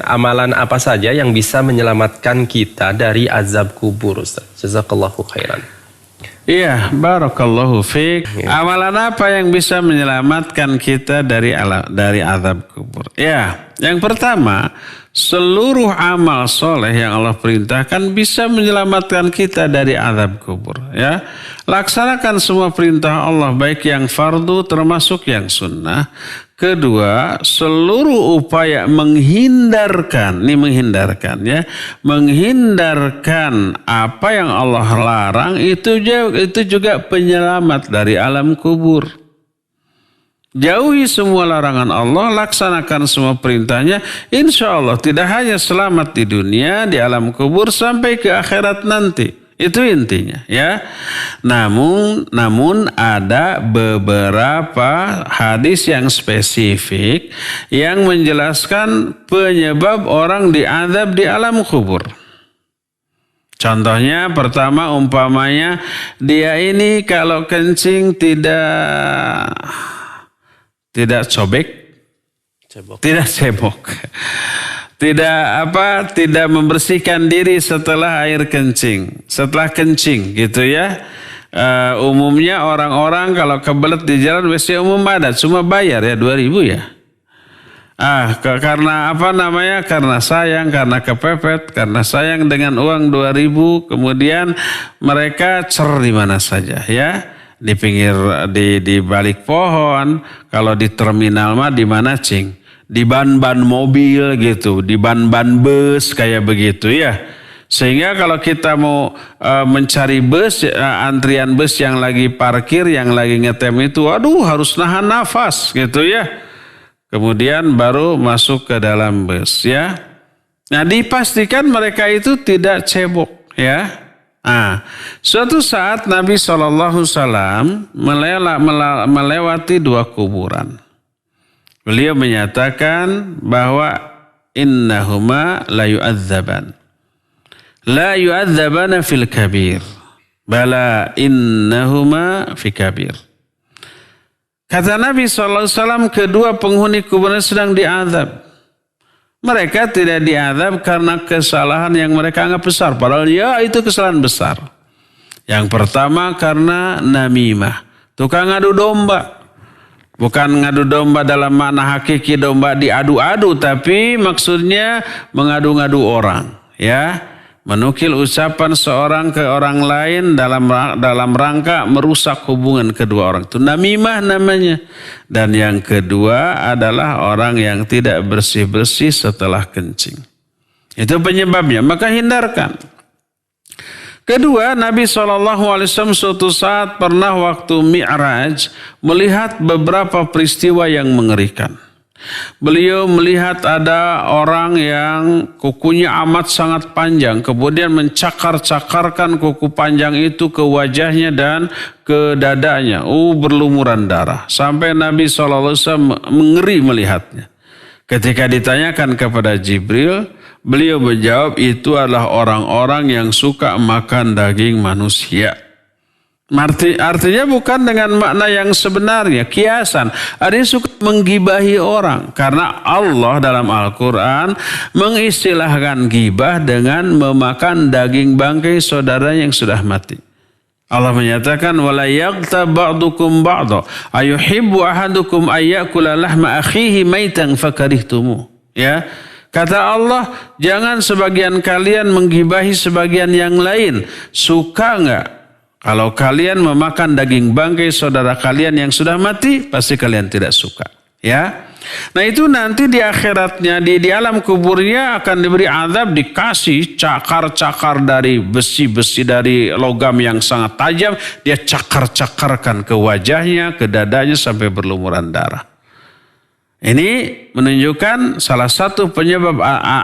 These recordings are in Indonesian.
Amalan apa saja yang bisa menyelamatkan kita dari azab kubur, Ustaz? Jazakallahu khairan. Iya, barakallahu fiik. Amalan apa yang bisa menyelamatkan kita dari azab kubur? Ya, yang pertama, seluruh amal soleh yang Allah perintahkan bisa menyelamatkan kita dari azab kubur. Ya, laksanakan semua perintah Allah, baik yang fardu termasuk yang sunnah. Kedua, seluruh upaya menghindarkan apa yang Allah larang itu juga penyelamat dari alam kubur. Jauhi semua larangan Allah, laksanakan semua perintahnya, insya Allah tidak hanya selamat di dunia, di alam kubur, sampai ke akhirat nanti. Itu intinya, ya. Namun ada beberapa hadis yang spesifik yang menjelaskan penyebab orang diazab di alam kubur. Contohnya pertama, umpamanya dia ini kalau kencing tidak cebok. Tidak membersihkan diri setelah kencing gitu ya. Umumnya orang-orang kalau kebelet di jalan WC umum ada, cuma bayar ya 2.000 ya. Karena sayang, karena kepepet, karena sayang dengan uang 2.000, kemudian mereka di mana saja ya. Di pinggir, di balik pohon, kalau di terminal mah di mana cing? Di ban-ban mobil gitu, di ban-ban bus kayak begitu ya. Sehingga kalau kita mau mencari bus, antrian bus yang lagi parkir, yang lagi ngetem itu, harus nahan nafas gitu ya. Kemudian baru masuk ke dalam bus ya. Nah, dipastikan mereka itu tidak cebok ya. Suatu saat Nabi SAW melewati 2 kuburan. Beliau menyatakan bahwa innahuma la yu'adzaban. La yu'adzabana fil kabir. Bala innahuma fi kabir. Kata Nabi SAW, kedua penghuni kuburan sedang diazab. Mereka tidak diazab karena kesalahan yang mereka anggap besar. Padahal ya itu kesalahan besar. Yang pertama karena namimah. Tukang adu domba. Bukan ngadu domba dalam makna hakiki domba diadu-adu, tapi maksudnya mengadu-ngadu orang, ya. Menukil ucapan seorang ke orang lain dalam rangka merusak hubungan kedua orang. Itu namimah namanya. Dan yang kedua adalah orang yang tidak bersih-bersih setelah kencing. Itu penyebabnya, maka hindarkan. Kedua, Nabi SAW suatu saat pernah waktu Mi'raj melihat beberapa peristiwa yang mengerikan. Beliau melihat ada orang yang kukunya amat sangat panjang, kemudian mencakar-cakarkan kuku panjang itu ke wajahnya dan ke dadanya. Berlumuran darah. Sampai Nabi SAW mengeri melihatnya. Ketika ditanyakan kepada Jibril, beliau menjawab itu adalah orang-orang yang suka makan daging manusia. Artinya bukan dengan makna yang sebenarnya, kiasan. Ada yang suka menggibahi orang. Karena Allah dalam Al-Quran mengistilahkan gibah dengan memakan daging bangkai saudara yang sudah mati. Allah menyatakan wala yaghtab ba'dukum ba'dha ayuhibbu ahadukum ayyakula lahma akhihi maitan fakarihtumu. Ya. Kata Allah, jangan sebagian kalian menggibahi sebagian yang lain. Suka enggak kalau kalian memakan daging bangkai saudara kalian yang sudah mati? Pasti kalian tidak suka. Ya. Nah itu nanti di akhiratnya, di alam kuburnya akan diberi azab, dikasih cakar-cakar dari besi-besi dari logam yang sangat tajam. Dia cakar-cakarkan ke wajahnya, ke dadanya sampai berlumuran darah. Ini menunjukkan salah satu penyebab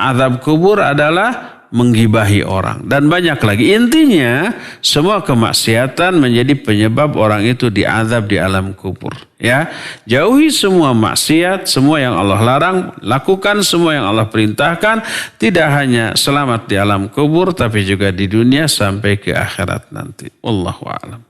azab kubur adalah menggibahi orang. Dan banyak lagi. Intinya semua kemaksiatan menjadi penyebab orang itu diazab di alam kubur. Ya, jauhi semua maksiat, semua yang Allah larang, lakukan semua yang Allah perintahkan. Tidak hanya selamat di alam kubur, tapi juga di dunia sampai ke akhirat nanti. Wallahu a'lam.